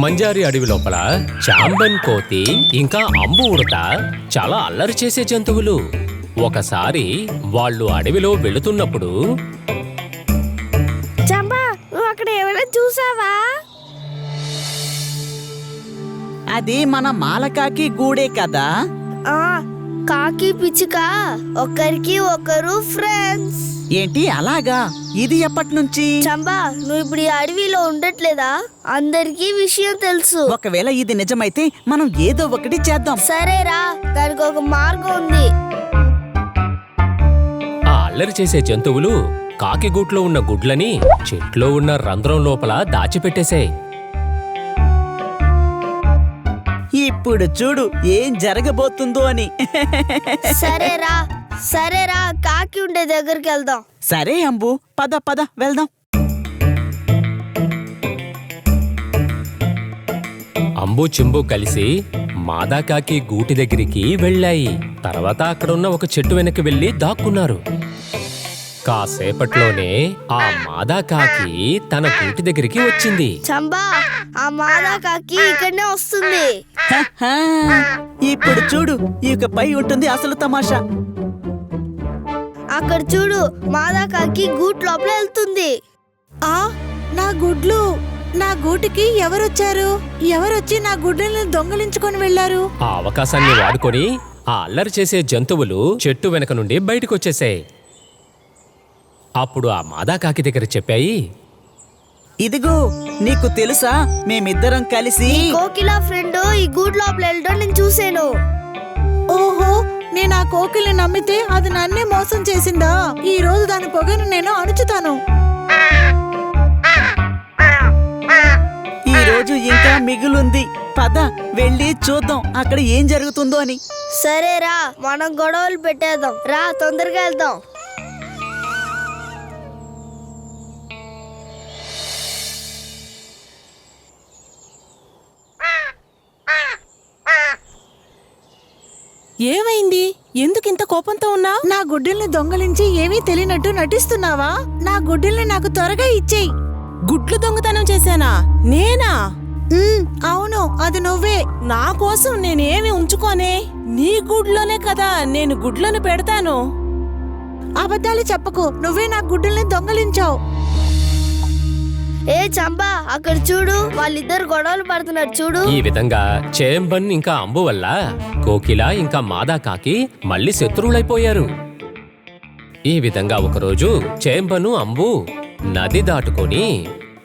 మంజారి అడవి లోపల చాంబన్ కోతి ఇంకా అంబు ఉడత చాలా అల్లరి చేసే జంతువులు. ఒకసారి వాళ్ళు అడవిలో వెళుతున్నప్పుడు చంపా, నువ్వు అక్కడ ఏమైనా చూసావా? అది మన మాలకాకి గూడే కదా. ఆ, కాకి పిచ్చుక ఒకరికి ఒకరు ఫ్రెండ్స్. ఏంటి అలాగా? ఇది ఎప్పటి నుంచి? చంపా, నువ్వు ఇప్పుడు ఈ అడవిలో ఉండట్లేదా? అందరికీ విషయం తెలుసు. ఒకవేళ ఇది నిజమైతే మనం ఏదో ఒకటి చేద్దాం. సరేరా, దానికి ఒక మార్గం ఉంది. ఆ అల్లరి చేసే జంతువులు కాకి గూట్లో ఉన్న గుడ్లని చెట్లో ఉన్న రంధ్రం లోపల దాచిపెట్టేశాయి. ఇప్పుడు చూడు ఏం జరగబోతుందో అని. సరేరా సరేరా, కాకి ఉండే దగ్గరికి వెళ్దాం. సరే అంబు, పద పద వెళ్దాం. అంబు చింబు కలిసి మాదాకాకి గూటి దగ్గరికి వెళ్ళాయి. తర్వాత అక్కడున్న ఒక చెట్టు వెనక్కి వెళ్లి దాక్కున్నారు. కాసేపట్లోనే ఆ మాదాకాకి తన గూటి దగ్గరికి వచ్చింది. చంపా, ఆ మాదా కాకి ఇక్కడనే వస్తుంది. హహా, ఇప్పుడు చూడు ఇకపై ఉంటుంది అసలు తమాషా. అక్కడ చూడు, మాదా కాకి గూట్ లోపల వెళ్తుంది. నా గుడ్లు! నా గూటికి ఎవరొచ్చారు? ఎవరొచ్చి నా గుడ్లని దొంగలించుకొని వెళ్లారు? ఆ అవకాశాన్ని వాడుకొని ఆ అల్లరి చేసే జంతువులు చెట్టు వెనక నుండి బయటకొచ్చేశాయి. అప్పుడు ఆ మాదాకాకి దగ్గర చెప్పాయి, ఇదిగో నీకు తెలుసా, మేమిద్దరం కలిసి కోకిలా ఫ్రెండ్ ఈ గూట్ లోపల వెళ్ళడం నేను చూసాను. ఓహో, నేను ఆ కోకిల్ని నమ్మితే అది నన్నే మోసం చేసిందా? ఈ రోజు దాని పొగను నేను అణుచుతాను. ఈ రోజు ఇంకా మిగులుంది. పద వెళ్ళి చూద్దాం అక్కడ ఏం జరుగుతుందో అని. సరేరా, మనం గొడవలు పెట్టేద్దాం. రా, తొందరగా వెళ్దాం. ఏమైంది? ఎందుకింత కోపంతో ఉన్నావు? నా గుడ్డల్ని దొంగలించి ఏమీ తెలియనట్టు నటిస్తున్నావా? నా గుడ్డల్ని నాకు త్వరగా ఇచ్చేయి. గుడ్లు దొంగతనం చేశానా? నేనా? అవును, అది నువ్వే. నా కోసం నేనేమి ఉంచుకోనే? నీ గుడ్లోనే కదా నేను గుడ్లను పెడతాను. అబద్ధాలు చెప్పకు, నువ్వే నా గుడ్డల్ని దొంగలించావు. ఏ చంపా, అక్కడ చూడు, వాళ్ళిద్దరు గొడవలు పడుతున్నారు చూడు. ఈ విధంగా చేంబన్ ఇంకా అంబు వల్ల కోకిల ఇంకా మాదాకాకి మళ్ళీ శత్రువులైపోయారు. ఈ విధంగా ఒకరోజు చేంబను అంబు నది దాటుకొని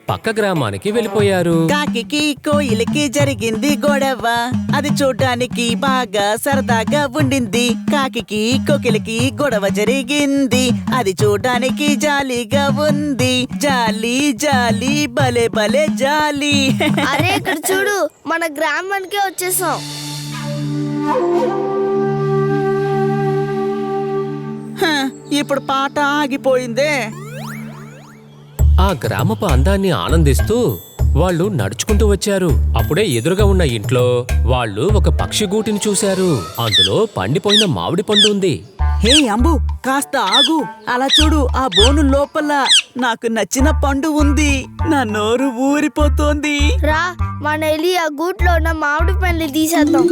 పక్క గ్రామానికి వెళ్ళిపోయారు. కాకికి కోయిలకి జరిగింది గొడవ. అది చూడ్డానికి బాగా సరదాగా ఉండింది. కాకికి కోకిలకి గొడవ జరిగింది. అది చూడ్డానికి జాలీగా ఉంది. జాలీ జాలీ భలే భలే జాలీ. అరే, ఇక్కడ చూడు, మన గ్రామానికే వచ్చేసాం. హ, ఇప్పుడు పాట ఆగిపోయిందే. ఆ గ్రామపు అందాన్ని ఆనందిస్తూ వాళ్ళు నడుచుకుంటూ వచ్చారు. అప్పుడే ఎదురుగా ఉన్న ఇంట్లో వాళ్ళు ఒక పక్షి గూటిని చూశారు. అందులో పండిపోయిన మామిడి పండు ఉంది. హే అంబు, కాస్త ఆగు. అలా చూడు, ఆ బోను లోపల నాకు నచ్చిన పండు ఉంది. నా నోరు ఊరిపోతోంది. రా, మన వెళ్ళి ఆ గూట్లో ఉన్న మామిడి పండ్లు తీసేద్దాం.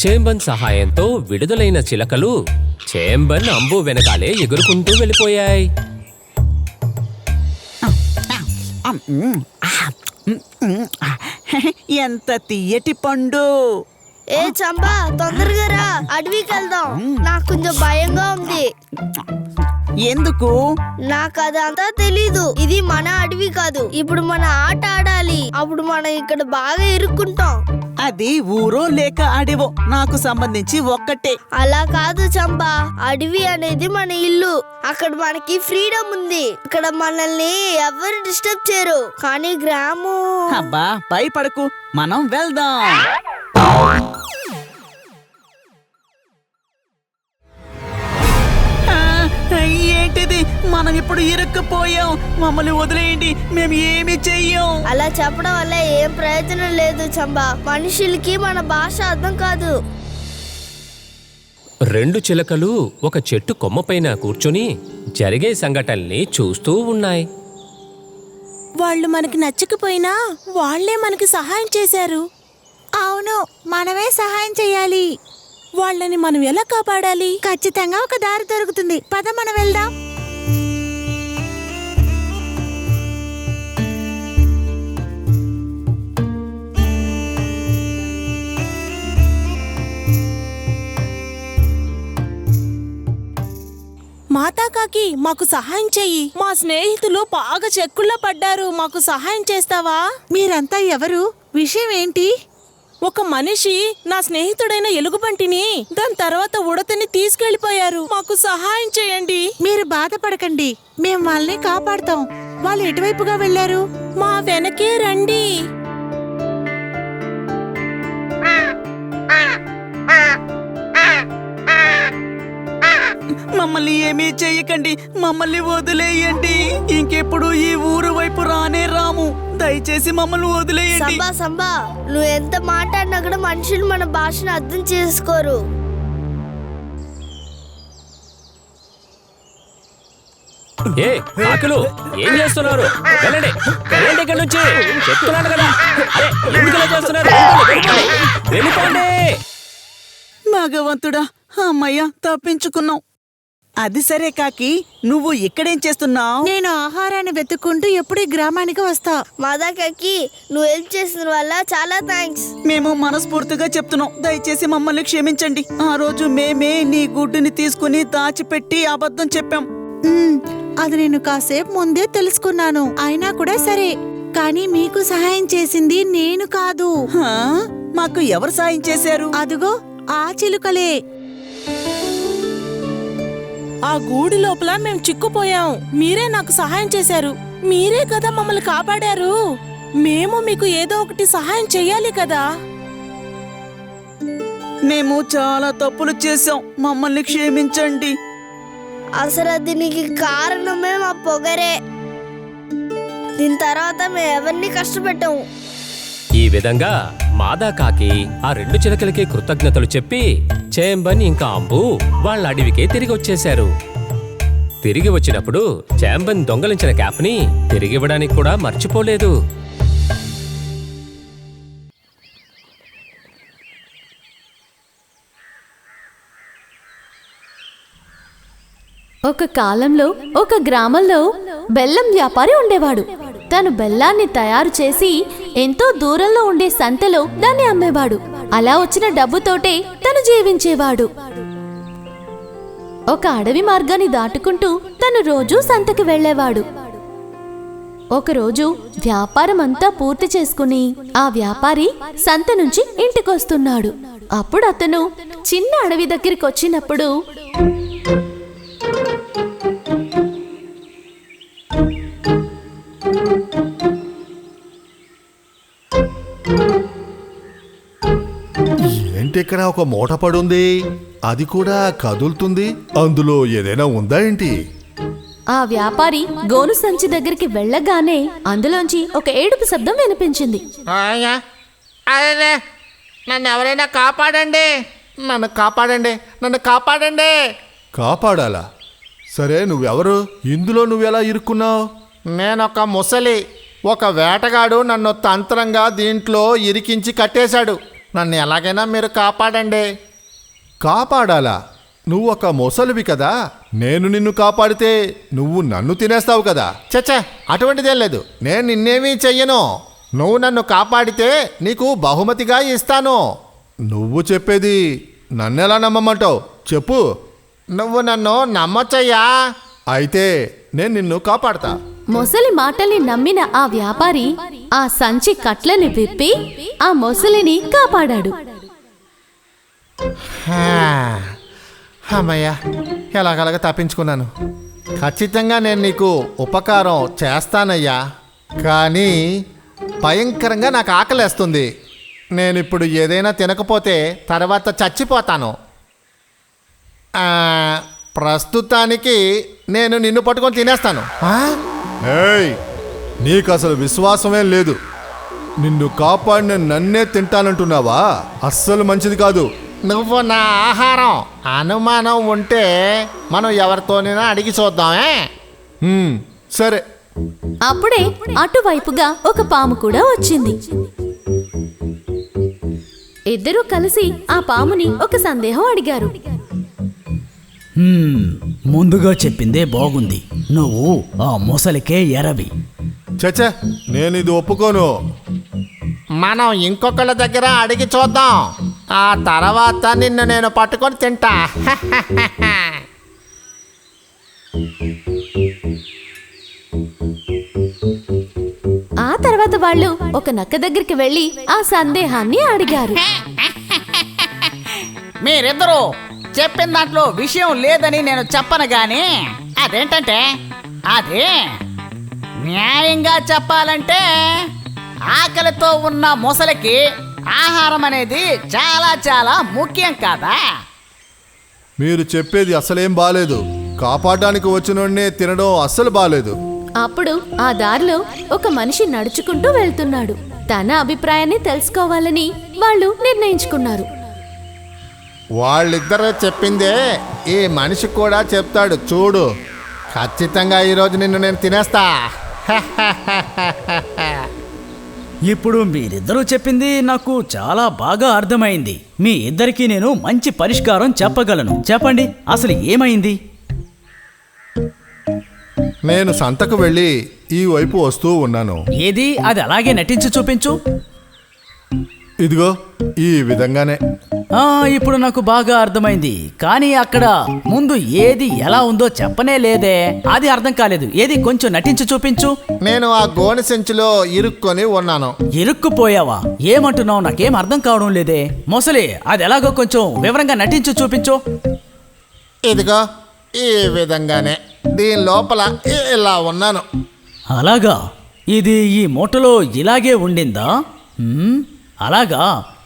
చేంబన్ సహాయంతో విడుదలైన చిలకలు చేంబన్ అంబు వెనకాలే ఎగురుకుంటూ వెళ్ళిపోయాయి. ఎంత తీయటి పండు. ఏ చంపా, తొందరగా రా, అడవికి వెళ్దాం. నాకు కొంచెం భయంగా ఉంది. ఎందుకు? నాకు అదంతా తెలీదు. ఇది మన అడవి కాదు. ఇప్పుడు మన ఆట ఆడాలి. అప్పుడు మనం ఇక్కడ బాగా ఇరుక్కుంటాం. అది ఊరో లేక అడవో నాకు సంబంధించి ఒక్కటే. అలా కాదు చంబా, అడవి అనేది మన ఇల్లు. అక్కడ మనకి ఫ్రీడమ్ ఉంది. ఇక్కడ మనల్ని ఎవరు డిస్టర్బ్ చేయరు. కానీ గ్రామం అబ్బా భయపడకు, మనం వెళ్దాం. ఏంటిది, మనం ఇప్పుడు ఇరుక్కుపోయాం. మమ్మల్ని వదిలేయండి, మేము ఏమి చెయ్యం. అలా చెప్పడం వల్ల ఏం ప్రయోజనం లేదు చంబా. మనుషులకి మన భాష అర్థం కాదు. 2 చిలకలు ఒక చెట్టు కొమ్మపైన కూర్చుని జరిగే సంఘటనల్ని చూస్తూ ఉన్నాయి. వాళ్ళు మనకి నచ్చకపోయినా వాళ్లే మనకి సహాయం చేశారు. అవును, మనమే సహాయం చెయ్యాలి. వాళ్ళని మనం ఎలా కాపాడాలి? ఖచ్చితంగా ఒక దారి దొరుకుతుంది. పద మనం వెళ్దాం. మాతా కాకి, మాకు సహాయం చెయ్యి. మా స్నేహితులు బాగా చెక్కుల్లో పడ్డారు. మాకు సహాయం చేస్తావా? మీరంతా ఎవరు? విషయం ఏంటి? ఒక మనిషి నా స్నేహితుడైన ఎలుగుబంటిని, దాని తర్వాత ఉడతని తీసుకెళ్లిపోయారు. మాకు సహాయం చేయండి. మీరు బాధపడకండి, మేము వాళ్ళని కాపాడుతాం. వాళ్ళు ఎటువైపుగా వెళ్లారు? మా వెనకే రండి. మమ్మల్ని ఏమీ చెయ్యకండి, మమ్మల్ని వదిలేయండి. ఇంకెప్పుడు ఈ ఊరు వైపు రానే రాము. దయచేసి మమ్మల్ని వదిలేయండి. సంబా సంబా, నువ్వు ఎంత మాట్లాడినా కూడా మనుషులు మన భాషను అర్థం చేసుకోరు. ఏ కాకులు, ఏం చేస్తున్నారు? వెళ్ళండి, వెళ్ళండి ఇక్కడి నుంచి. చెప్తున్నాను కదా. అరే, ఎందుకు ఇలా చేస్తున్నారు? వెళ్ళిపోండి. భగవంతుడా, అమ్మయ్య తప్పించుకున్నాం. అది సరే కాకి, నువ్వు ఇక్కడేం చేస్తున్నావు? నేను ఆహారాన్ని వెతుక్కుంటూ ఎప్పుడు ఈ గ్రామానికి వస్తా. మాదాకకి నువ్వు హెల్ప్ చేసిన వల్ల చాలా థ్యాంక్స్. మేము మనస్ఫూర్తిగా చెప్తున్నాం, దయచేసి మమ్మల్ని క్షమించండి. ఆ రోజు మేమే నీ గుడ్డుని తీసుకుని దాచిపెట్టి అబద్ధం చెప్పాం. అది నేను కాసేపు ముందే తెలుసుకున్నాను. అయినా కూడా సరే, కానీ మీకు సహాయం చేసింది నేను కాదు. హా? మాకు ఎవరు సాయం చేశారు? అదుగో ఆ చిలుకలే. ఆ గూడు లోపల మేము చిక్కుపోయాం. మీరే నాకు సహాయం చేశారు. మీరే కదా మమ్మల్ని కాపాడారు. మేము మీకు ఏదో ఒకటి సహాయం చెయ్యాలి కదా. మేము చాలా తప్పులు చేశాం, మమ్మల్ని క్షమించండి. అసలు దీనికి కారణమే మా పొగరే. దీని తర్వాత మేము ఎవరిని కష్టపెట్టాము. ఈ విధంగా మాదా కాకి ఆ 2 చిలకలకి కృతజ్ఞతలు చెప్పి చేంబన్ ఇంకా అంబు వాళ్ళ అడవికే తిరిగి వచ్చేశారు. తిరిగి వచ్చినప్పుడు చేంబన్ దొంగలించిన క్యాప్ని తిరిగివ్వడానికి కూడా మర్చిపోలేదు. ఒక కాలంలో ఒక గ్రామంలో బెల్లం వ్యాపారి ఉండేవాడు. తను బెల్లాన్ని తయారు చేసి ఎంతో దూరంలో ఉండే సంతలో దాన్ని అమ్మేవాడు. అలా వచ్చిన డబ్బుతోటే తను జీవించేవాడు. ఒక అడవి మార్గాన్ని దాటుకుంటూ తను రోజూ సంతకి వెళ్ళేవాడు. ఒకరోజు వ్యాపారం అంతా పూర్తి చేసుకుని ఆ వ్యాపారి సంత నుంచి ఇంటికొస్తున్నాడు. అప్పుడు అతను చిన్న అడవి దగ్గరికి వచ్చినప్పుడు ఏంటి ఇక్కడ ఒక మూట పడుంది, అది కూడా కదులుతుంది. అందులో ఏదైనా ఉందా ఏంటి? ఆ వ్యాపారి గోను సంచి దగ్గరికి వెళ్ళగానే అందులోంచి ఒక ఏడుపు శబ్దం వినిపించింది. అదే, నన్ను ఎవరైనా కాపాడండి, నన్ను కాపాడండి, నన్ను కాపాడండి. కాపాడాలా? సరే, నువ్వెవరు? ఇందులో నువ్వెలా ఇరుక్కున్నావు? నేనొక ముసలి. ఒక వేటగాడు నన్ను తంత్రంగా దీంట్లో ఇరికించి కట్టేశాడు. నన్ను ఎలాగైనా మీరు కాపాడండి. కాపాడాలా? నువ్వు ఒక మొసలివి కదా, నేను నిన్ను కాపాడితే నువ్వు నన్ను తినేస్తావు కదా. చచ్చా, అటువంటిదేం లేదు. నేను నిన్నేమీ చెయ్యను. నువ్వు నన్ను కాపాడితే నీకు బహుమతిగా ఇస్తాను. నువ్వు చెప్పేది నన్నెలా నమ్మమంటావు? చెప్పు. నువ్వు నన్ను నమ్మొచ్చయ్యా. అయితే నేను నిన్ను కాపాడతా. మొసలి మాటల్ని నమ్మిన ఆ వ్యాపారి ఆ సంచి కట్లని విప్పి ఆ మొసలిని కాపాడాడు. అమ్మయ్యా, ఎలాగలాగా తప్పించుకున్నాను. ఖచ్చితంగా నేను నీకు ఉపకారం చేస్తానయ్యా, కానీ భయంకరంగా నాకు ఆకలేస్తుంది. నేను ఇప్పుడు ఏదైనా తినకపోతే తర్వాత చచ్చిపోతాను. ప్రస్తుతానికి నేను నిన్ను పట్టుకొని తినేస్తాను. ఏయ్, నీకు అసలు విశ్వాసమేం లేదు. నిన్ను కాపాడిన నన్నే తింటానంటున్నావా? అస్సలు మంచిది కాదు. నువ్వు నా ఆహారం. అనుమానం ఉంటే మనం ఎవరితోనైనా అడిగి చూద్దామే. సరే. అప్పుడే అటువైపుగా ఒక పాము కూడా వచ్చింది. ఇద్దరూ కలిసి ఆ పాముని ఒక సందేహం అడిగారు. ముందుగా చెప్పిందే బాగుంది. నువ్వు ఆ మొసలికే ఎరవి. చచ్చా, నేను ఇది ఒప్పుకోను. మనం ఇంకొకళ్ళ దగ్గర అడిగి చూద్దాం. ఆ తర్వాత నిన్ను నేను పట్టుకొని తింటా. ఆ తర్వాత వాళ్ళు ఒక నక్క దగ్గరికి వెళ్లి ఆ సందేహాన్ని అడిగారు. మీరిద్దరూ చెప్పిన దాంట్లో విషయం లేదని నేను చెప్పను గాని అదేంటంటే, అది న్యాయంగా చెప్పాలంటే ఆకలితో ఉన్న మొసలికి ఆహారం అనేది చాలా చాలా ముఖ్యం కదా. మీరు చెప్పేది అసలేం బాలేదు. కాపాడడానికి వచ్చినోడ్నే తినడం అస్సలు బాలేదు. అప్పుడు ఆ దారిలో ఒక మనిషి నడుచుకుంటూ వెళ్తున్నాడు. తన అభిప్రాయాన్ని తెలుసుకోవాలని వాళ్ళు నిర్ణయించుకున్నారు. వాళ్ళిద్దరూ చెప్పిందే ఈ మనిషి కూడా చెప్తాడు చూడు. ఖచ్చితంగా ఈరోజు నిన్ను నేను తినేస్తా. ఇప్పుడు మీరిద్దరూ చెప్పింది నాకు చాలా బాగా అర్థమైంది. మీ ఇద్దరికీ నేను మంచి పరిష్కారం చెప్పగలను. చెప్పండి, అసలు ఏమైంది? నేను సంతకు వెళ్ళి ఈ వైపు వస్తూ ఉన్నాను. ఏది, అది అలాగే నటించి చూపించు. ఇదిగో ఈ విధంగానే. ఇప్పుడు నాకు బాగా అర్థమైంది. కానీ అక్కడ ముందు ఏది ఎలా ఉందో చెప్పనే లేదే. అది అర్థం కాలేదు. ఏది కొంచెం నటించి చూపించు. నేను ఆ గోనె సంచిలో ఇరుక్కొని ఉన్నాను. ఇరుక్కుపోయావా? ఏమంటున్నావు? నాకేం అర్థం కావడం లేదే. మొసలి, అది ఎలాగో కొంచెం వివరంగా నటించి చూపించు. ఇదిగో ఈ విధంగానే దీని లోపల ఇలా ఉన్నాను. అలాగా? ఇది ఈ మూటలో ఇలాగే ఉండిందా? అలాగా?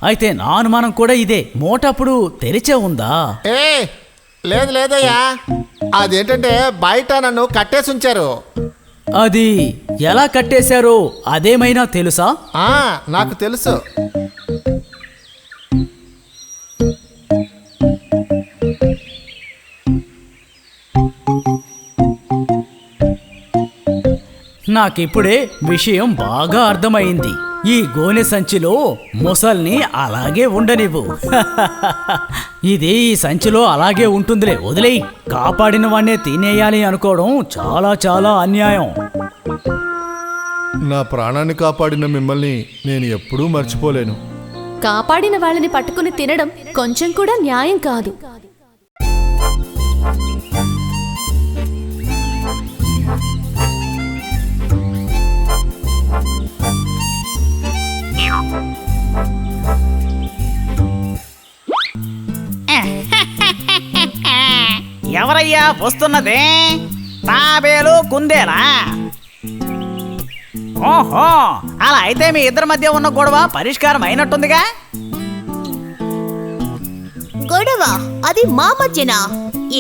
అయితే నా అనుమానం కూడా ఇదే. మూట అప్పుడు తెరిచే ఉందా? లేదు లేదయ్యా, అదేంటంటే బయట నన్ను కట్టేసి ఉంచారు. అది ఎలా కట్టేశారో అదేమైనా తెలుసా? నాకు తెలుసు. నాకిప్పుడే విషయం బాగా అర్థమైంది. ఈ గోనె సంచిలో మొసల్ని అలాగే ఉండనివ్వు. ఇది ఈ సంచిలో అలాగే ఉంటుందిలే, వదిలేయి. కాపాడిన వాణ్ణే తినేయాలి అనుకోవడం చాలా చాలా అన్యాయం. నా ప్రాణాన్ని కాపాడిన మిమ్మల్ని నేను ఎప్పుడూ మర్చిపోలేను. కాపాడిన వాళ్ళని పట్టుకుని తినడం కొంచెం కూడా న్యాయం కాదు. ఎవరయ్యా వస్తున్నదే? తాబేలు కుందేలా? ఓహో, అలా అయితే మీ ఇద్దరి మధ్య ఉన్న గొడవ పరిష్కారం అయినట్టుందిగా. గొడవ? అది మా మధ్యనా?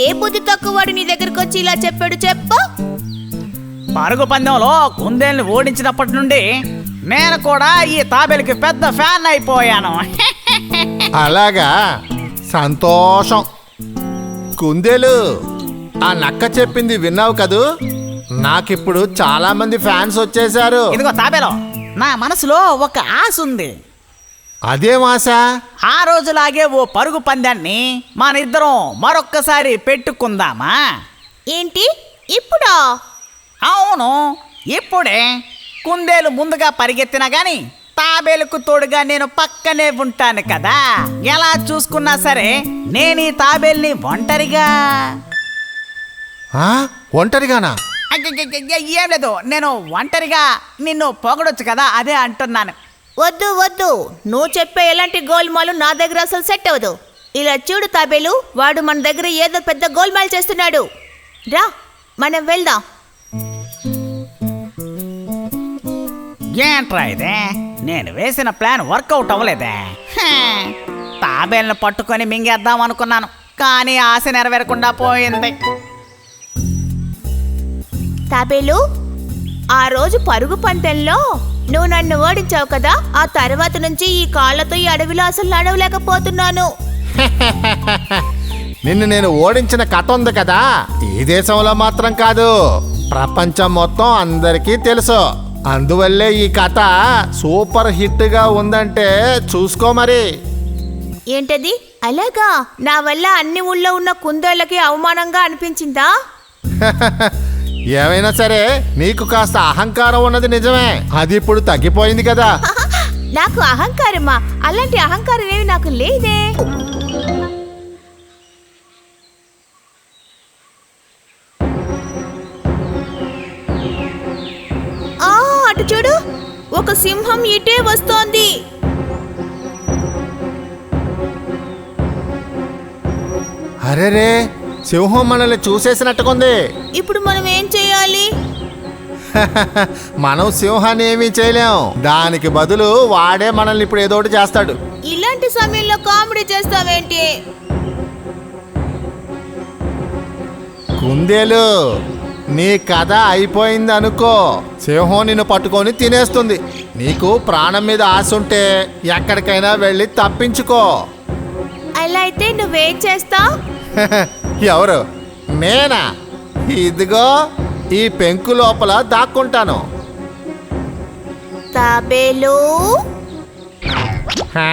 ఏ బుద్ధి తక్కువ వాడు నీ దగ్గరకు వచ్చి ఇలా చెప్పాడు చెప్పు? పరుగు పందెంలో కుందేల్ని ఓడించినప్పటి నుండి నేను కూడా ఈ తాబేలుకి పెద్ద ఫ్యాన్ అయిపోయాను. అలాగా? సంతోషం. కుందేలు, ఆ నక్క చెప్పింది విన్నావు కదూ? నాకిప్పుడు చాలా మంది ఫ్యాన్స్ వచ్చేసారు. ఇదిగో తాబేలు, నా మనసులో ఒక ఆశ ఉంది. అదేం ఆశ? ఆ రోజులాగే ఓ పరుగు పందాన్ని మనిద్దరం మరొక్కసారి పెట్టుకుందామా? ఏంటి ఇప్పుడా? అవును, ఇప్పుడే. కుందేలు ముందుగా పరిగెత్తినా గాని తాబేలుకు తోడుగా నేను పక్కనే ఉంటాను కదా. ఎలా చూసుకున్నా సరే నేను ఈ తాబేల్ని ఒంటరిగానా? ఏం లేదు, నేను ఒంటరిగా నిన్ను పొగడొచ్చు కదా, అదే అంటున్నాను. వద్దు వద్దు, నువ్వు చెప్పే ఎలాంటి గోల్మాలు నా దగ్గర అసలు సెట్ అవ్వదు. ఇలా చూడు తాబేలు, వాడు మన దగ్గర ఏదో పెద్ద గోల్మాల్ చేస్తున్నాడు. రా మనం వెళ్దాం. ఏంట్రా ఇదే, నేను వేసిన ప్లాన్ వర్కౌట్ అవ్వలేదే. తాబేలను పట్టుకొని మింగేద్దాం అనుకున్నాను, కానీ ఆశ నెరవేరకుండా పోయింది. తాబేలు, ఆ రోజు పరుగు పందెంలో నువ్వు నన్ను ఓడించావు కదా, ఆ తర్వాత నుంచి ఈ కాళ్ళతో ఈ అడవిలో అసలు నడవలేకపోతున్నాను. నిన్ను నేను ఓడించిన కథ ఉంది కదా, ఈ దేశంలో మాత్రం కాదు, ప్రపంచం మొత్తం అందరికీ తెలుసు. అందువల్లే ఈ కథ సూపర్ హిట్గా ఉందంటే చూసుకో మరి. ఏంటది? అలాగా? నా వల్ల అన్ని ఊళ్ళో ఉన్న కుందేళ్ళకి అవమానంగా అనిపించిందా? ఏమైనా సరే నీకు కాస్త అహంకారం ఉన్నది నిజమే, అది ఇప్పుడు తగ్గిపోయింది కదా. నాకు అహంకారమా? అలాంటి అహంకారం ఏమి నాకు లేదే. అటు చూడు, ఒక సింహం ఇటే వస్తోంది. అరేరే, సింహం మనల్ని చూసేసినట్టుకుంది. ఇప్పుడు మనం ఏం చేయాలి? మనం సింహాన్ని ఏమీ చేయలేం, దానికి బదులు వాడే మనల్ని ఇప్పుడు ఏదో ఒకటి చేస్తాడు. ఇలాంటి సమయంలో కామెడీ చేస్తావేంటి? కుందేలు, నీ కథ అయిపోయింది అనుకో. సింహం నిన్ను పట్టుకొని తినేస్తుంది. నీకు ప్రాణం మీద ఆశ ఉంటే ఎక్కడికైనా వెళ్ళి తప్పించుకో. అలా అయితే నువ్వేం చేస్తావు? ఎవరు? నేనా? ఇదిగో ఈ పెంకు లోపల దాక్కుంటాను. తాబేలు, హా?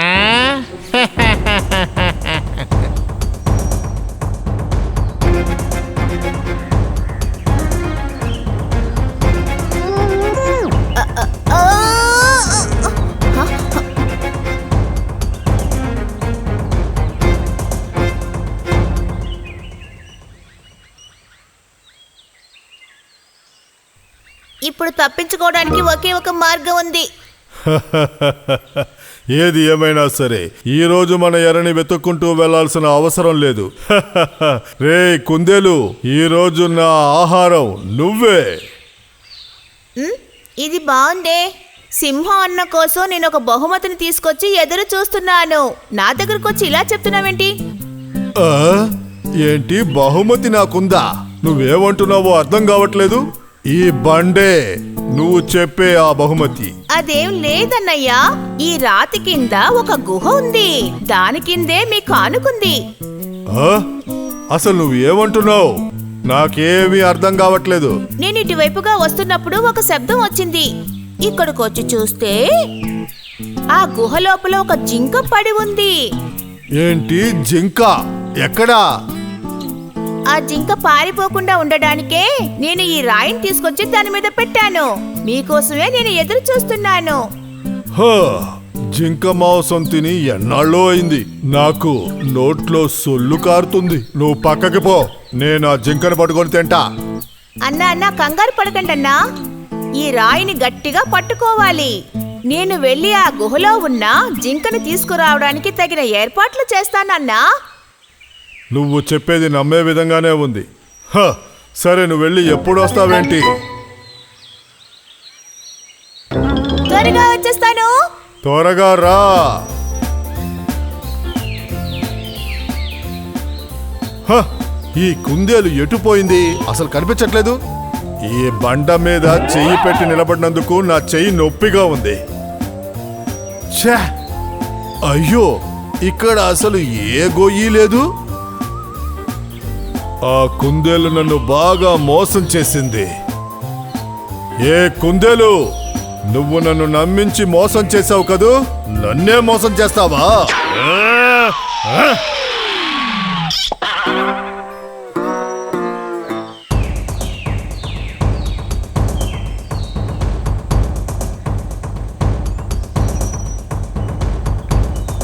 ఇప్పుడు తప్పించుకోవడానికి ఒకే ఒక మార్గం ఉంది. ఏది ఏమైనా సరే ఈ రోజు మన ఎరని వెతుక్కుంటూ వెళ్లాల్సిన అవసరం లేదు. రే కుందేలు, ఈ రోజు నా ఆహారం నువ్వే. ఇది బాగుందే. సింహం అన్న కోసం నేను ఒక బహుమతిని తీసుకొచ్చి ఎదురు చూస్తున్నాను. నా దగ్గరకు వచ్చి ఇలా చెప్తున్నావేంటి? ఆ? ఏంటి బహుమతి నాకుందా? నువ్వేమంటున్నావో అర్థం కావట్లేదు. ఈ బండే నువ్వు చెప్పే ఆ బహుమతి. అదేం లేదన్నయ్యా, ఈ రాతి కింద ఒక గుహ ఉంది, దాని కిందే మీ కానుకుంది. ఆ? అసలు నువ్వేమంటున్నావు? నాకేమీ అర్థం కావట్లేదు. నేను ఇటువైపుగా వస్తున్నప్పుడు ఒక శబ్దం వచ్చింది. ఇక్కడికి వచ్చి చూస్తే ఆ గుహ లోపల ఒక జింక పడి ఉంది. ఏంటి జింక? ఎక్కడా? ఆ జింక పారిపోకుండా ఉండడానికే నేను ఈ రాయిని తీసుకొచ్చి దాని మీద పెట్టాను. మీకోసమే నేను ఎదురు చూస్తున్నాను. జింక మాంసం తిని ఎన్నాళ్ళో అయింది. నాకు నోట్లో సొల్లు కారుతుంది. నువ్వు పక్కకి పో, నేను ఆ జింకను పట్టుకొని తింటా. అన్నా కంగారు పడకండి అన్నా, ఈ రాయిని గట్టిగా పట్టుకోవాలి. నేను వెళ్ళి ఆ గుహలో ఉన్న జింకను తీసుకురావడానికి తగిన ఏర్పాట్లు చేస్తానన్నా. నువ్వు చెప్పేది నమ్మే విధంగానే ఉంది. సరే, నువ్వు వెళ్ళి ఎప్పుడు వస్తావేంటి? త్వరగా వచ్చేస్తాను. త్వరగా రా. ఈ కుందేలు ఎటుపోయింది? అసలు కనిపించట్లేదు. ఈ బండ మీద చెయ్యి పెట్టి నిలబడినందుకు నా చెయ్యి నొప్పిగా ఉంది. ఛే! అయ్యో, ఇక్కడ అసలు ఏ గొయ్యి లేదు. ఆ కుందేలు నన్ను బాగా మోసం చేసింది. ఏ కుందేలు, నువ్వు నన్ను నమ్మించి మోసం చేసావు కదూ, నన్నే మోసం చేస్తావా?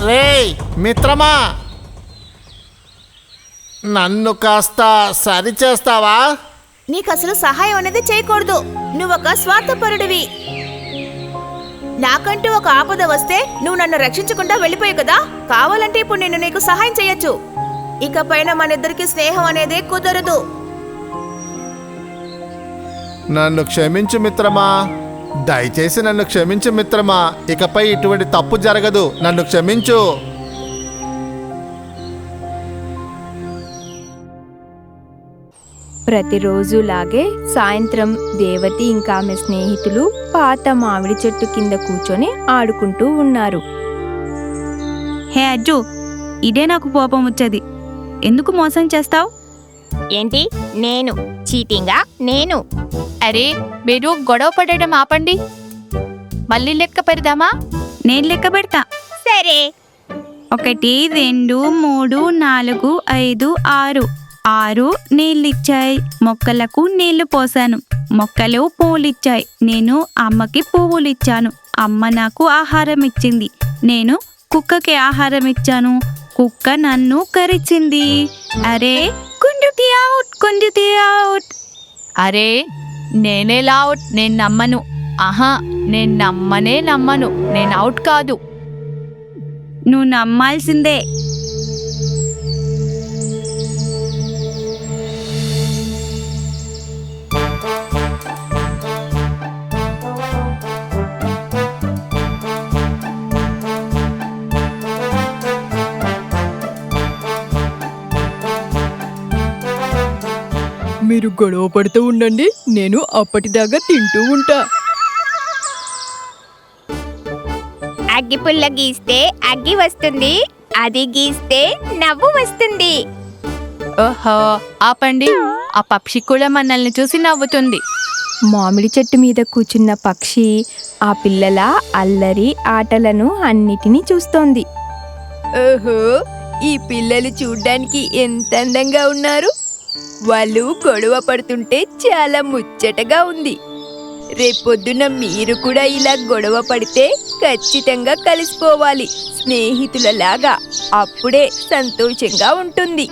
రేయ్ మిత్రమా, నన్ను కాస్త సరిచేస్తావా? నీకు అసలు సహాయం అనేది చేయకూడదు. నువ్వొక స్వార్థపరుడివి. నాకంటూ ఒక ఆపద వస్తే నువ్వు నన్ను రక్షించకుండా వెళ్ళిపోయావు కదా. కావాలంటే ఇప్పుడు నేను నీకు సహాయం చేయొచ్చు. ఇకపైన మన ఇద్దరికి స్నేహం అనేది కుదరదు. నన్ను క్షమించు మిత్రమా, దయచేసి నన్ను క్షమించు మిత్రమా. ఇకపై ఇటువంటి తప్పు జరగదు. నన్ను క్షమించు. ప్రతిరోజులాగే సాయంత్రం దేవతి ఇంకా ఆమె స్నేహితులు పాత మామిడి చెట్టు కింద కూర్చొని ఆడుకుంటూ ఉన్నారు. హే అజ్జు, ఇదే నాకు కోపం వచ్చేది. ఎందుకు మోసం చేస్తావు? ఏంటి? నేను చీటింగా? నేను? అరే మీరు గొడవ పడడం ఆపండి. మళ్ళీ లెక్క పెడదామా? నేను లెక్క పెడతా. సరే. 1 2 3 4 5 6. 6 నీళ్ళిచ్చాయి. మొక్కలకు నీళ్లు పోసాను. మొక్కలు పూలిచ్చాయి. నేను అమ్మకి పువ్వులిచ్చాను. అమ్మ నాకు ఆహారం ఇచ్చింది. నేను కుక్కకి ఆహారం ఇచ్చాను. కుక్క నన్ను కరిచింది. అరే కుంజుతి అవుట్. అరే నేనేలా అవుట్? నేను నమ్మను. ఆహా, నేను నమ్మను. నేను అవుట్ కాదు. నువ్వు నమ్మాల్సిందే. మీరు గొడవ పడుతూ ఉండండి, నేను అప్పటిదాకా తింటూ ఉంటా. అగ్గి పుల్ల గీస్తే అగ్గి వస్తుంది, అది గీస్తే నవ్వు వస్తుంది. ఓహో ఆపండి. ఆ పక్షి కూడా మనల్ని చూసి నవ్వుతుంది. మామిడి చెట్టు మీద కూర్చున్న పక్షి ఆ పిల్లల అల్లరి ఆటలను అన్నిటినీ చూస్తోంది. ఓహో, ఈ పిల్లలు చూడ్డానికి ఎంత అందంగా ఉన్నారు. వాళ్ళు గొడవ పడుతుంటే చాలా ముచ్చటగా ఉంది. రేపొద్దున మీరు కూడా ఇలా గొడవ పడితే ఖచ్చితంగా కలిసిపోవాలి, స్నేహితులలాగా. అప్పుడే సంతోషంగా ఉంటుంది.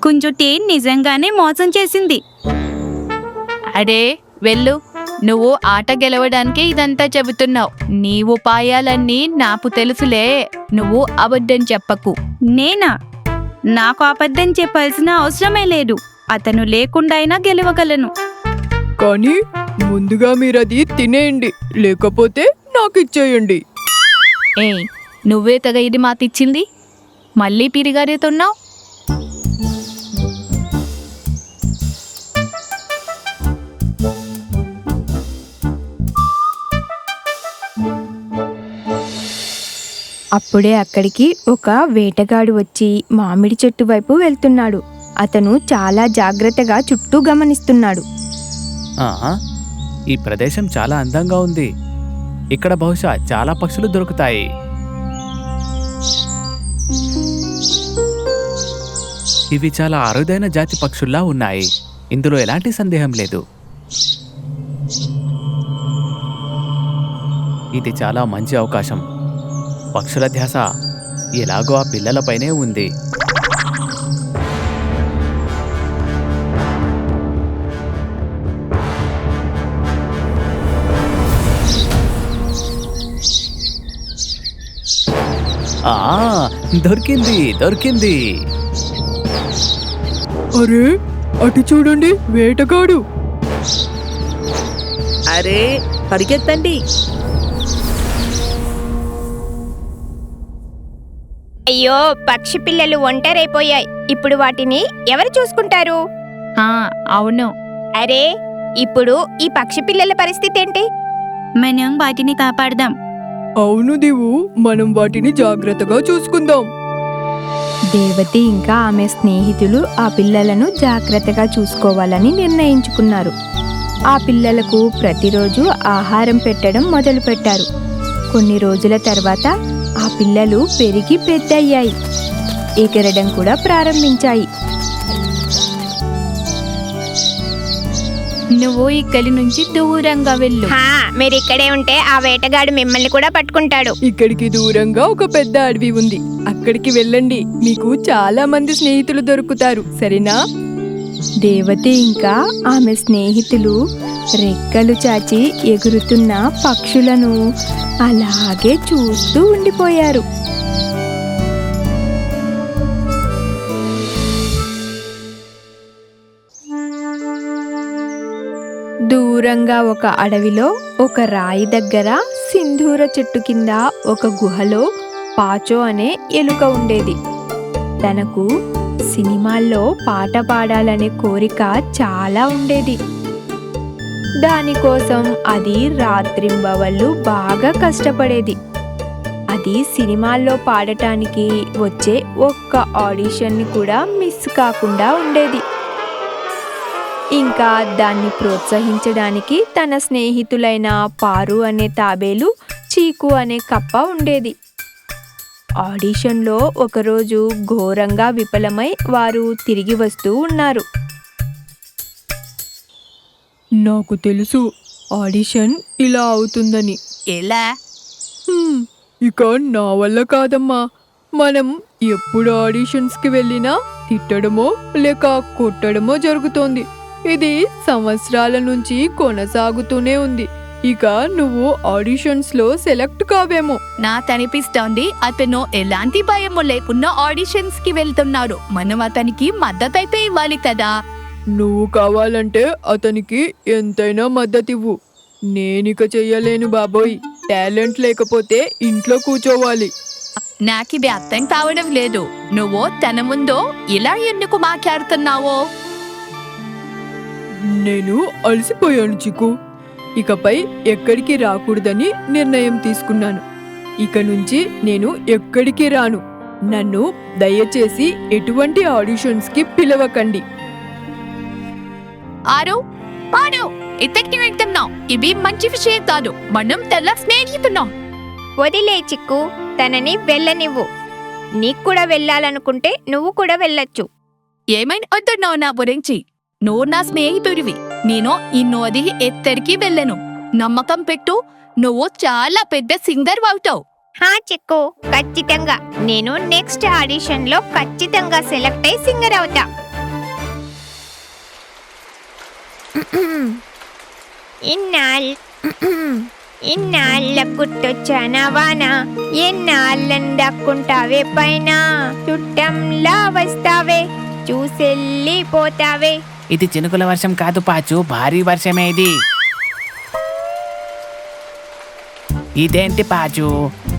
కుంజుటి నిజంగానే మోసం చేసింది. అరే వెళ్ళు, నువ్వు ఆట గెలవడానికి ఇదంతా చెబుతున్నావు. నీ ఉపాయాలన్నీ నాకు తెలుసులే. నువ్వు అబద్ధం చెప్పకు. నేనా? నాకు అబద్ధం చెప్పాల్సిన అవసరమే లేదు. అతను లేకుండా అయినా గెలవగలను. కానీ ముందుగా మీరది తినేయండి, లేకపోతే నాకిచ్చేయండి. ఏయ్, నువ్వే తెగ ఇది మాతిచ్చింది. మళ్ళీ పిరిగారేతున్నావు. అప్పుడే అక్కడికి ఒక వేటగాడు వచ్చి మామిడి చెట్టు వైపు వెళ్తున్నాడు. అతను చాలా జాగ్రత్తగా చుట్టూ గమనిస్తున్నాడు. ఈ ప్రదేశం చాలా అందంగా ఉంది. ఇక్కడ బహుశా చాలా పక్షులు దొరుకుతాయి. ఇవి చాలా అరుదైన జాతి పక్షుల్లా ఉన్నాయి. ఇందులో ఎలాంటి సందేహం లేదు. ఇది చాలా మంచి అవకాశం. పక్షుల ధ్యాస ఎలాగో ఆ పిల్లలపైనే ఉంది. దొరికింది. అరే అటు చూడండి, వేటగాడు. అరే పరిగెత్తండి. అయ్యో, పక్షి పిల్లలు ఒంటరైపోయాయి. ఇప్పుడు వాటిని ఎవరు చూసుకుంటారు? అవును. అరే, ఇప్పుడు ఈ పక్షి పిల్లల పరిస్థితి ఏంటి? మనం వాటిని కాపాడదాం. అవును దివు, మనం వాటిని జాగ్రత్తగా చూసుకుందాం. దేవతి ఇంకా ఆమె స్నేహితులు ఆ పిల్లలను జాగ్రత్తగా చూసుకోవాలని నిర్ణయించుకున్నారు. ఆ పిల్లలకు ప్రతిరోజు ఆహారం పెట్టడం మొదలుపెట్టారు. కొన్ని రోజుల తర్వాత ఆ పిల్లలు పెరిగి పెద్దయ్యాయి. ఎగరడం కూడా ప్రారంభించాయి. నువ్వు ఇక్కడి నుంచి దూరంగా వెళ్ళు. మీరు ఇక్కడే ఉంటే ఆ వేటగాడు మిమ్మల్ని కూడా పట్టుకుంటాడు. ఇక్కడికి దూరంగా ఒక పెద్ద అడవి ఉంది, అక్కడికి వెళ్ళండి. మీకు చాలా మంది స్నేహితులు దొరుకుతారు, సరేనా? దేవతి ఇంకా ఆమె స్నేహితులు రెక్కలు చాచి ఎగురుతున్న పక్షులను అలాగే చూస్తూ ఉండిపోయారు. దూరంగా ఒక అడవిలో ఒక రాయి దగ్గర సింధూర చెట్టు కింద ఒక గుహలో పాచో అనే ఎలుక ఉండేది. తనకు సినిమాల్లో పాట పాడాలనే కోరిక చాలా ఉండేది. దానికోసం అది రాత్రింబవళ్ళు బాగా కష్టపడేది. అది సినిమాల్లో పాడటానికి వచ్చే ఒక్క ఆడిషన్ని కూడా మిస్ కాకుండా ఉండేది. ఇంకా దాన్ని ప్రోత్సహించడానికి తన స్నేహితులైన పారు అనే తాబేలు, చీకు అనే కప్ప ఉండేది. ఆడిషన్లో ఒకరోజు ఘోరంగా విఫలమై వారు తిరిగి వస్తూ ఉన్నారు. నాకు తెలుసు ఆడిషన్ ఇలా అవుతుందని. ఎలా? ఇక నా వల్ల కాదమ్మా. మనం ఎప్పుడు ఆడిషన్స్కి వెళ్ళినా తిట్టడమో లేక కొట్టడమో జరుగుతోంది. ఇది సంవత్సరాల నుంచి కొనసాగుతూనే ఉంది. ఇక నువ్వు ఆడిషన్స్ లో సెలెక్ట్ కావేమో. నాకనిపిస్తోంది అతను ఎలాంటి భయము లేకుండా ఆడిషన్స్ కి వెళ్తున్నాడు. మనం అతనికి మద్దతైతే ఇవ్వాలి కదా. నువ్వు కావాలంటే అతనికి ఎంతైనా మద్దతివ్వు. నేనిక చెయ్యలేను బాబోయ్. టాలెంట్ లేకపోతే ఇంట్లో కూర్చోవాలి. నాకిది అర్థం కావడం లేదు. నువ్వు తన ముందు ఇలా ఎందుకు మాట్లాడుతున్నావో? నేను అలసిపోయాను చిక్కు. ఇకపై ఎక్కడికి రాకూడదని నిర్ణయం తీసుకున్నాను. ఇక నుంచి నేను ఎక్కడికి రాను. నన్ను దయచేసి ఎటువంటి ఆడిషన్స్ కి పిలవకండి. ఇతనికి వెళ్తున్నాం. ఇవి మంచి విషయం కాదు. మనం తెల్ల స్నేహితున్నాం. వదిలే చిక్కు, తనని వెళ్ళనివ్వు. నీకు కూడా వెళ్ళాలనుకుంటే నువ్వు కూడా వెళ్ళొచ్చు. ఏమైనా వద్దున్నావు నా గురించి? నువ్వు నా స్నేహితుడివి. నేను ఈ నది ఎత్తరికి వెళ్ళను. నమ్మకం పెట్టు, నువ్వు చాలా పెద్ద సింగర్ అవుతావు. చిక్కు, ఖచ్చితంగా నేను నెక్స్ట్ ఆడిషన్ లో ఖచ్చితంగా సెలెక్ట్ అయి సింగర్ అవుతా. ఇన్నాళ్ళ గుర్తొచ్చానా వానా, ఎన్నాళ్ళని దక్కుంటావే పైన, చుట్టంలా వస్తావే చూసెళ్ళిపోతావే. ఇది చినుకుల వర్షం కాదు పాచు, భారీ వర్షమే ఇది. ఇదేంటి పాచు,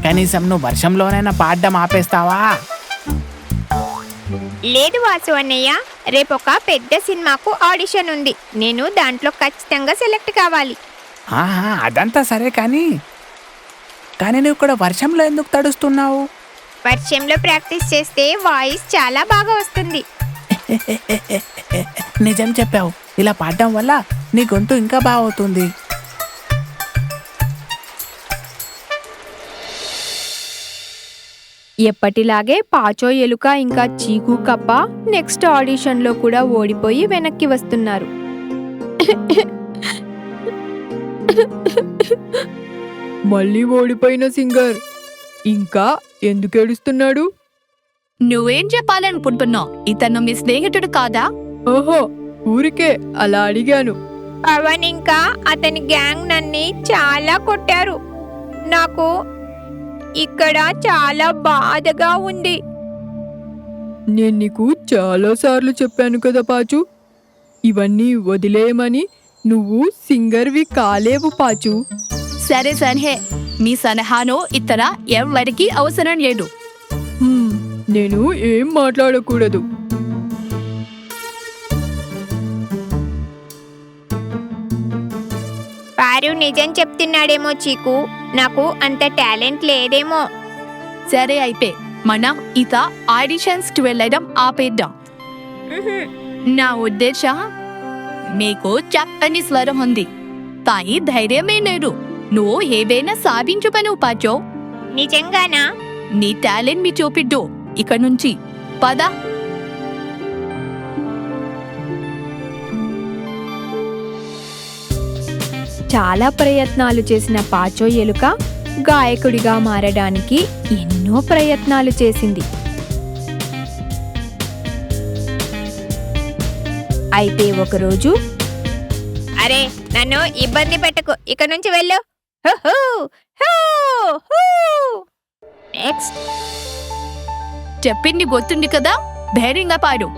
కనీసం నువ్వు వర్షంలోనైనా పాడడం ఆపేస్తావా? లేదు వాసు అన్నయ్య, రేపొక పెద్ద సినిమాకు ఆడిషన్ ఉంది. నేను దాంట్లో ఖచ్చితంగా సెలెక్ట్ కావాలి. అదంతా సరే కానీ నువ్వు కూడా వర్షంలో ఎందుకు తడుస్తున్నావు? వర్షంలో ప్రాక్టీస్ చేస్తే వాయిస్ చాలా బాగా వస్తుంది. నిజం చెప్పావు. ఇలా పాడడం వల్ల నీ గొంతు ఇంకా బాగవుతుంది. ఎప్పటిలాగే పాచో ఎలుక ఇంకా చీకు కప్ప నెక్స్ట్ ఆడిషన్ లో కూడా ఓడిపోయి వెనక్కి వస్తున్నారు. మళ్ళీ ఓడిపోయిన సింగర్ ఇంకా ఎందుకు ఏడుస్తున్నాడు? నువ్వేం చెప్పాలనుకుంటున్నావు? ఇతను మీ స్నేహితుడు కాదా? ఓహో, ఊరికే అలా అడిగాను. పవన్ ఇంకా అతని గ్యాంగ్ నన్ని చాలా కొట్టారు. నాకు ఇక్కడ చాలా బాధగా ఉంది. నేను నీకు చాలా సార్లు చెప్పాను కదా పాచు, ఇవన్నీ వదిలేయమని. నువ్వు సింగర్వి కాలేవు పాచు. సరే సరే, మీ సలహాను ఇతర ఎవరికి అవసరం లేదు. నేను ఏం మాట్లాడకూడదు. పారు నిజం చెప్తున్నాడేమో చీకు, నాకు అంత టాలెంట్ లేదేమో. సరే అయితే మనం ఇత ఆడిషన్స్ వెళ్ళడం ఆపేద్దాం. నా ఉద్దేశం, మీకు చక్కని స్వరం ఉంది కానీ ధైర్యమే లేదు. నువ్వు ఏదైనా సాధించుపను పాచో. నిజంగానా? నీ టాలెంట్ మీ చూపిద్దు. ఇక నుంచి పద. చాలా ప్రయత్నాలు చేసిన పాచో ఎలుక గాయకుడిగా మారడానికి ఎన్నో ప్రయత్నాలు చేసింది. అయితే ఒకరోజు, అరే నన్ను ఇబ్బంది పెట్టకు, ఇక నుంచి వెళ్ళు. నెక్స్ట్ చెప్పింది గుర్తుంది కదా, ధైర్యంగా పాడు.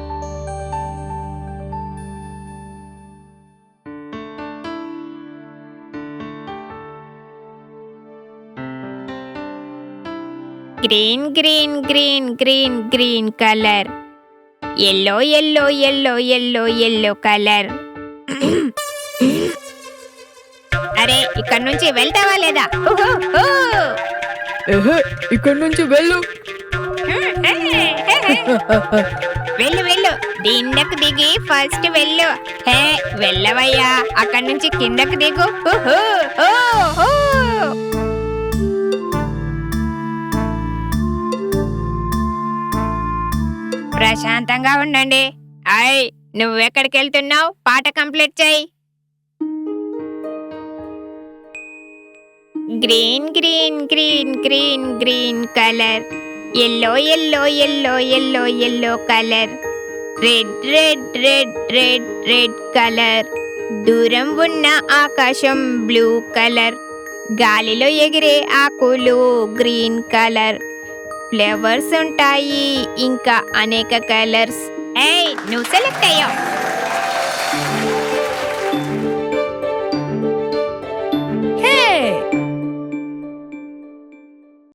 Green green green green green colour, yellow yellow yellow yellow yellow colour. అరే ఇక్కడ నుంచి వెళ్తావా లేదా? ఇక్కడ నుంచి వెళ్ళు. వెళ్ళు వెళ్ళు, కిందకు దిగి ఫస్ట్ వెళ్ళు. హే వెళ్ళవయ్యా, అక్కడి నుంచి కిందకు దిగు. ప్రశాంతంగా ఉండండి. అయ్ నువ్వెక్కడికి వెళ్తున్నావు? పాట కంప్లీట్ చేయి. Green green green green green colour, yellow yellow yellow yellow yellow colour, red red red red red colour, దూరం ఉన్న ఆకాశం బ్లూ కలర్, గాలిలో ఎగిరే ఆకులు గ్రీన్ కలర్, ఫ్లేవర్స్ ఉంటాయి ఇంకా అనేక కలర్స్. ఏయ్ నువ్వు సెలెక్ట్ అయ్యావు.